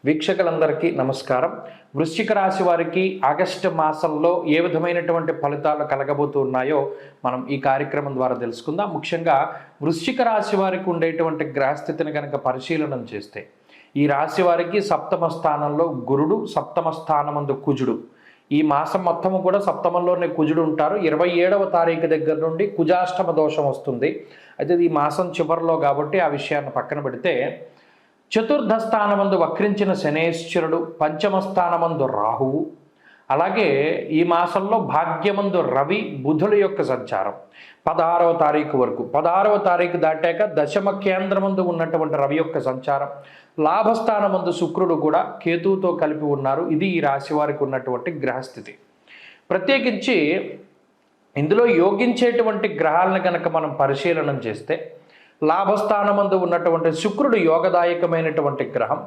వీక్షకులందరికీ నమస్కారం. వృశ్చిక రాశి వారికి ఆగస్టు మాసంలో ఏ విధమైనటువంటి ఫలితాలు కలగబోతున్నాయో మనం ఈ కార్యక్రమం ద్వారా తెలుసుకుందాం. ముఖ్యంగా వృశ్చిక రాశి వారికి ఉండేటువంటి గ్రహస్థితిని కనుక పరిశీలన చేస్తే ఈ రాశి వారికి సప్తమ స్థానంలో గురుడు, సప్తమ స్థానమందు కుజుడు. ఈ మాసం మొత్తము కూడా సప్తమంలోనే కుజుడు ఉంటారు. 27వ తారీఖు దగ్గర నుండి కుజాష్టమ దోషం వస్తుంది. అయితే ఈ మాసం చివరిలో కాబట్టి ఆ విషయాన్ని పక్కన పెడితే చతుర్థ స్థానమందు వక్రించిన శనేశ్వరుడు, పంచమ స్థానమందు రాహువు, అలాగే ఈ మాసంలో భాగ్యమందు రవి, బుధుల యొక్క సంచారం 16వ తారీఖు వరకు. 16వ తారీఖు దాటాక దశమ కేంద్రమందు ఉన్నటువంటి రవి యొక్క సంచారం, లాభస్థానమందు శుక్రుడు కూడా కేతువుతో కలిపి ఉన్నారు. ఇది ఈ రాశి వారికి ఉన్నటువంటి గ్రహస్థితి. ప్రత్యేకించి ఇందులో యోగించేటువంటి గ్రహాలను కనుక మనం పరిశీలన చేస్తే లాభస్థానమందు ఉన్నటువంటి శుక్రుడు యోగదాయకమైనటువంటి గ్రహం,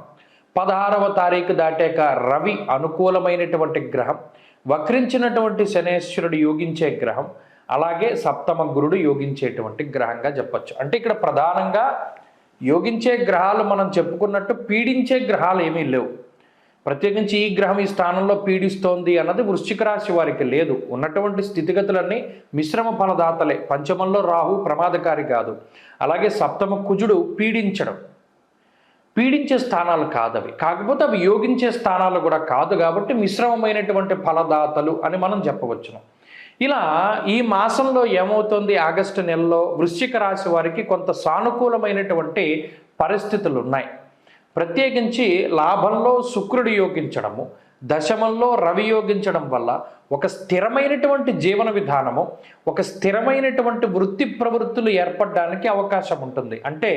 16వ తారీఖు దాటాక రవి అనుకూలమైనటువంటి గ్రహం, వక్రించినటువంటి శనేశ్వరుడు యోగించే గ్రహం, అలాగే సప్తమ గురుడు యోగించేటువంటి గ్రహంగా చెప్పచ్చు. అంటే ఇక్కడ ప్రధానంగా యోగించే గ్రహాలు మనం చెప్పుకున్నట్టు పీడించే గ్రహాలు ఏమీ లేవు. ప్రత్యేకించి ఈ గ్రహం ఈ స్థానంలో పీడిస్తోంది అన్నది వృశ్చిక రాశి వారికి లేదు. ఉన్నటువంటి స్థితిగతులన్నీ మిశ్రమ ఫలదాతలే. పంచమంలో రాహు ప్రమాదకారి కాదు, అలాగే సప్తమ కుజుడు పీడించే స్థానాలు కాదవి. కాకపోతే అవి యోగించే స్థానాలు కూడా కాదు కాబట్టి మిశ్రమమైనటువంటి ఫలదాతలు అని మనం చెప్పవచ్చును. ఇలా ఈ మాసంలో ఏమవుతుంది, ఆగస్టు నెలలో వృశ్చిక రాశి వారికి కొంత సానుకూలమైనటువంటి పరిస్థితులు ఉన్నాయి. ప్రత్యేకించి లాభంలో శుక్రుడు యోగించడము, దశమంలో రవి యోగించడం వల్ల ఒక స్థిరమైనటువంటి జీవన విధానము, ఒక స్థిరమైనటువంటి వృత్తి ప్రవృత్తులు ఏర్పడడానికి అవకాశం ఉంటుంది. అంటే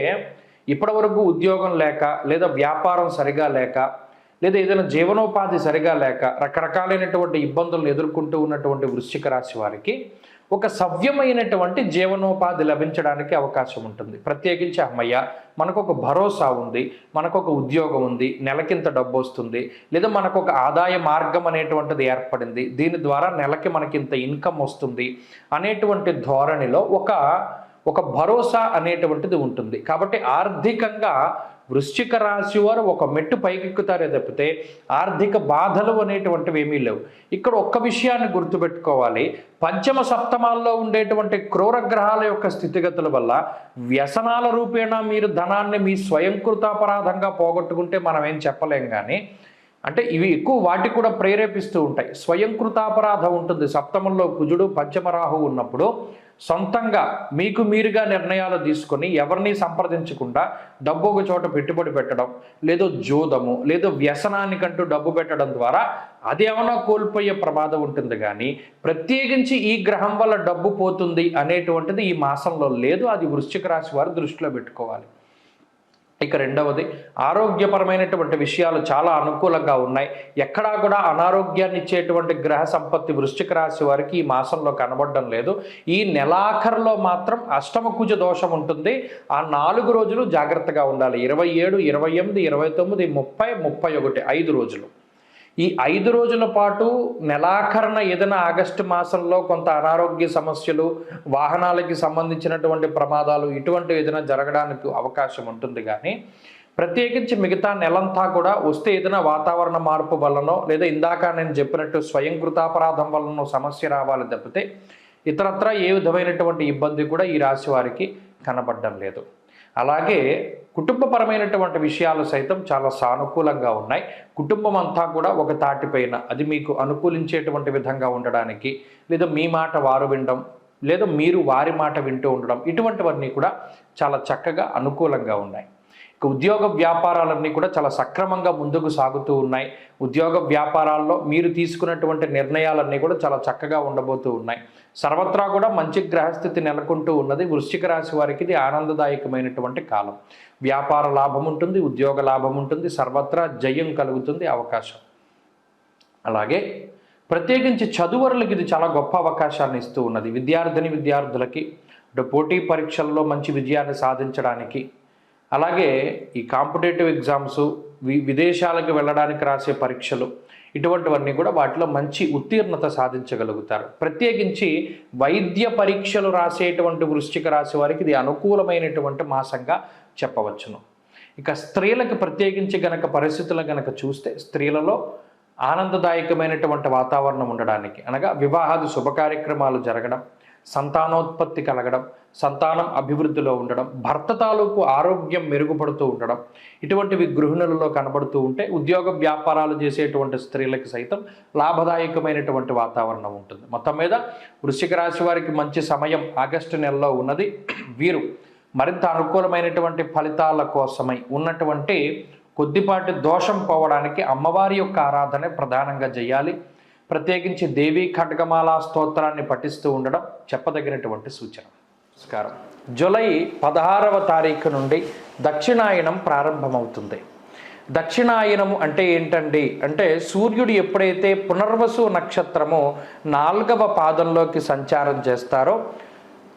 ఇప్పటివరకు ఉద్యోగం లేక, లేదా వ్యాపారం సరిగా లేక, లేదా ఏదైనా జీవనోపాధి సరిగా లేక రకరకాలైనటువంటి ఇబ్బందులను ఎదుర్కొంటూ ఉన్నటువంటి వృశ్చిక రాశి వారికి ఒక సవ్యమైనటువంటి జీవనోపాధి లభించడానికి అవకాశం ఉంటుంది. ప్రత్యేకించి అమ్మయ్య మనకు ఒక భరోసా ఉంది, మనకు ఒక ఉద్యోగం ఉంది, నెలకింత డబ్బు వస్తుంది, లేదా మనకు ఒక ఆదాయ మార్గం అనేటువంటిది ఏర్పడింది, దీని ద్వారా నెలకి మనకింత ఇన్కమ్ వస్తుంది అనేటువంటి ధోరణిలో ఒక భరోసా అనేటువంటిది ఉంటుంది. కాబట్టి ఆర్థికంగా వృశ్చిక రాశి వారు ఒక మెట్టు పైకెక్కుతారే తప్పితే ఆర్థిక బాధలు అనేటువంటివి ఏమీ లేవు. ఇక్కడ ఒక్క విషయాన్ని గుర్తుపెట్టుకోవాలి, పంచమ సప్తమాల్లో ఉండేటువంటి క్రూర గ్రహాల యొక్క స్థితిగతుల వల్ల వ్యసనాల రూపేణా మీరు ధనాన్ని మీ స్వయంకృతాపరాధంగా పోగొట్టుకుంటే మనం ఏం చెప్పలేం. కానీ అంటే ఇవి ఎక్కువ వాటికి కూడా ప్రేరేపిస్తూ ఉంటాయి. స్వయంకృతాపరాధం ఉంటుంది. సప్తమంలో కుజుడు, పంచమరాహు ఉన్నప్పుడు సొంతంగా మీకు మీరుగా నిర్ణయాలు తీసుకొని ఎవరిని సంప్రదించకుండా డబ్బు ఒక చోట పెట్టుబడి పెట్టడం, లేదో జోదము, లేదో వ్యసనానికంటూ డబ్బు పెట్టడం ద్వారా అదేమన్నా కోల్పోయే ప్రమాదం ఉంటుంది. కానీ ప్రత్యేకించి ఈ గ్రహం వల్ల డబ్బు పోతుంది అనేటువంటిది ఈ మాసంలో లేదు. అది వృశ్చిక రాశి వారు దృష్టిలో పెట్టుకోవాలి. ఇక రెండవది, ఆరోగ్యపరమైనటువంటి విషయాలు చాలా అనుకూలంగా ఉన్నాయి. ఎక్కడా కూడా అనారోగ్యాన్ని ఇచ్చేటువంటి గ్రహ సంపత్తి వృశ్చిక రాశి వారికి ఈ మాసంలో కనబడడం లేదు. ఈ నెలాఖరులో మాత్రం అష్టమ కుజ దోషం ఉంటుంది. ఆ 4 రోజులు జాగ్రత్తగా ఉండాలి. 27, 28, 29, 30, 31 5 రోజులు. ఈ 5 రోజుల పాటు నెలాఖరున ఏదైనా ఆగస్టు మాసంలో కొంత అనారోగ్య సమస్యలు, వాహనాలకి సంబంధించినటువంటి ప్రమాదాలు ఇటువంటివి ఏదైనా జరగడానికి అవకాశం ఉంటుంది. కానీ ప్రత్యేకించి మిగతా నెలంతా కూడా వస్తే ఏదైనా వాతావరణ మార్పు వల్లనో, లేదా ఇందాక నేను చెప్పినట్టు స్వయంకృతాపరాధం వల్లనో సమస్య రావాలి తప్పితే ఇతరత్రా ఏ విధమైనటువంటి ఇబ్బంది కూడా ఈ రాశి వారికి కనబడడం లేదు. అలాగే కుటుంబపరమైనటువంటి విషయాలు సైతం చాలా సానుకూలంగా ఉన్నాయి. కుటుంబం అంతా కూడా ఒక తాటిపైన, అది మీకు అనుకూలించేటువంటి విధంగా ఉండడానికి, లేదా మీ మాట వారు వినడం, లేదా మీరు వారి మాట వింటూ ఉండడం, ఇటువంటివన్నీ కూడా చాలా చక్కగా అనుకూలంగా ఉన్నాయి. ఇక ఉద్యోగ వ్యాపారాలన్నీ కూడా చాలా సక్రమంగా ముందుకు సాగుతూ ఉన్నాయి. ఉద్యోగ వ్యాపారాల్లో మీరు తీసుకున్నటువంటి నిర్ణయాలన్నీ కూడా చాలా చక్కగా ఉండబోతూ ఉన్నాయి. సర్వత్రా కూడా మంచి గ్రహస్థితి నెలకొంటూ ఉన్నది. వృశ్చిక రాశి వారికి ఇది ఆనందదాయకమైనటువంటి కాలం. వ్యాపార లాభం ఉంటుంది, ఉద్యోగ లాభం ఉంటుంది, సర్వత్రా జయం కలుగుతుంది, అవకాశం. అలాగే ప్రత్యేకించి చదువరులకి ఇది చాలా గొప్ప అవకాశాన్ని ఇస్తూ ఉన్నది. విద్యార్థులకి పోటీ పరీక్షల్లో మంచి విజయాన్ని సాధించడానికి, అలాగే ఈ కాంపిటేటివ్ ఎగ్జామ్స్, విదేశాలకు వెళ్ళడానికి రాసే పరీక్షలు, ఇటువంటివన్నీ కూడా వాటిలో మంచి ఉత్తీర్ణత సాధించగలుగుతారు. ప్రత్యేకించి వైద్య పరీక్షలు రాసేటువంటి వృశ్చిక రాశి వారికి ఇది అనుకూలమైనటువంటి మాసంగా చెప్పవచ్చును. ఇక స్త్రీలకు ప్రత్యేకించి గనక పరిస్థితులు గనక చూస్తే స్త్రీలలో ఆనందదాయకమైనటువంటి వాతావరణం ఉండడానికి, అనగా వివాహాది శుభ కార్యక్రమాలు జరగడం, సంతానోత్పత్తి కలగడం, సంతానం అభివృద్ధిలో ఉండడం, భర్త తాలూకు ఆరోగ్యం మెరుగుపడుతూ ఉండడం, ఇటువంటివి గృహిణులలో కనబడుతూ ఉంటే ఉద్యోగ వ్యాపారాలు చేసేటువంటి స్త్రీలకు సైతం లాభదాయకమైనటువంటి వాతావరణం ఉంటుంది. మొత్తం మీద వృశ్చిక రాశి వారికి మంచి సమయం ఆగస్టు నెలలో ఉన్నది. వీరు మరింత అనుకూలమైనటువంటి ఫలితాల కోసమై ఉన్నటువంటి కొద్దిపాటి దోషం పోవడానికి అమ్మవారి యొక్క ఆరాధన ప్రధానంగా చేయాలి. ప్రత్యేకించి దేవీ ఖడ్గమాల స్తోత్రాన్ని పఠిస్తూ ఉండడం చెప్పదగినటువంటి సూచన. నమస్కారం. జూలై 16వ తారీఖు నుండి దక్షిణాయనం ప్రారంభమవుతుంది. దక్షిణాయనము అంటే ఏంటండి అంటే సూర్యుడు ఎప్పుడైతే పునర్వసు నక్షత్రము 4వ పాదంలోకి సంచారం చేస్తారో,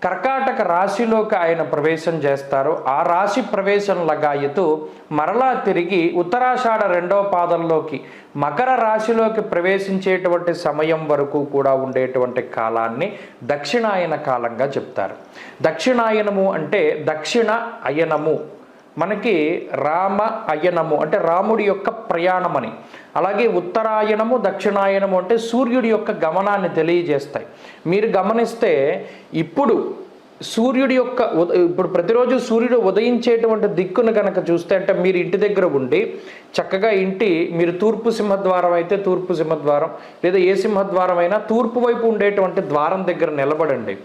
కర్కాటక రాశిలోకి ఆయన ప్రవేశం చేస్తారు. ఆ రాశి ప్రవేశం లగాయతూ మరలా తిరిగి ఉత్తరాషాఢ 2వ పాదంలోకి మకర రాశిలోకి ప్రవేశించేటువంటి సమయం వరకు కూడా ఉండేటువంటి కాలాన్ని దక్షిణాయన కాలంగా చెప్తారు. దక్షిణాయనము అంటే దక్షిణ అయనము, మనకి రామ అయనము అంటే రాముడి యొక్క ప్రయాణం అని, అలాగే ఉత్తరాయణము దక్షిణాయనము అంటే సూర్యుడి యొక్క గమనాన్ని తెలియజేస్తాయి. మీరు గమనిస్తే ఇప్పుడు సూర్యుడి యొక్క ఇప్పుడు ప్రతిరోజు సూర్యుడు ఉదయించేటువంటి దిక్కును కనుక చూస్తే, అంటే మీరు ఇంటి దగ్గర ఉండి చక్కగా మీరు తూర్పు సింహద్వారం అయితే తూర్పు సింహద్వారం, లేదా ఏ సింహద్వారం అయినా తూర్పు వైపు ఉండేటువంటి ద్వారం దగ్గర నిలబడండి.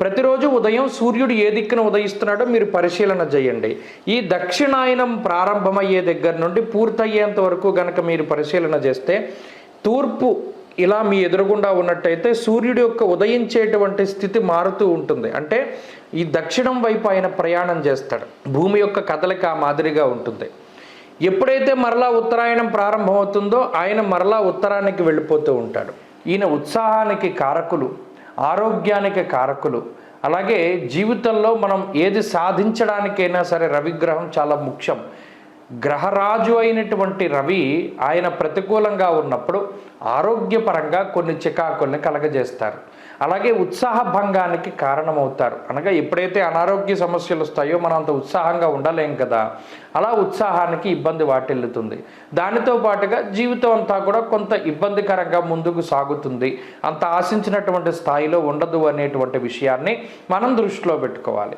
ప్రతిరోజు ఉదయం సూర్యుడు ఏ దిక్కున ఉదయిస్తున్నాడో మీరు పరిశీలన చేయండి. ఈ దక్షిణాయనం ప్రారంభమయ్యే దగ్గర నుండి పూర్తయ్యేంత వరకు గనక మీరు పరిశీలన చేస్తే, తూర్పు ఇలా మీ ఎదురుగుండా ఉన్నట్టయితే సూర్యుడి యొక్క ఉదయించేటువంటి స్థితి మారుతూ ఉంటుంది. అంటే ఈ దక్షిణం వైపు ఆయన ప్రయాణం చేస్తాడు. భూమి యొక్క కదలిక ఆ మాదిరిగా ఉంటుంది. ఎప్పుడైతే మరలా ఉత్తరాయణం ప్రారంభమవుతుందో ఆయన మరలా ఉత్తరానికి వెళ్ళిపోతూ ఉంటాడు. ఈయన ఉత్సాహానికి కారకులు, ఆరోగ్యానికి కారకులు, అలాగే జీవితంలో మనం ఏది సాధించడానికైనా సరే రవిగ్రహం చాలా ముఖ్యం. గ్రహరాజు అయినటువంటి రవి ఆయన ప్రతికూలంగా ఉన్నప్పుడు ఆరోగ్యపరంగా కొన్ని చికాకుల్ని కలగజేస్తారు. అలాగే ఉత్సాహ భంగానికి కారణమవుతారు. అనగా ఎప్పుడైతే అనారోగ్య సమస్యలు వస్తాయో మనం అంత ఉత్సాహంగా ఉండలేం కదా, అలా ఉత్సాహానికి ఇబ్బంది వాటిల్లుతుంది. దానితో పాటుగా జీవితం అంతా కూడా కొంత ఇబ్బందికరంగా ముందుకు సాగుతుంది, అంత ఆశించినటువంటి స్థాయిలో ఉండదు అనేటువంటి విషయాన్ని మనం దృష్టిలో పెట్టుకోవాలి.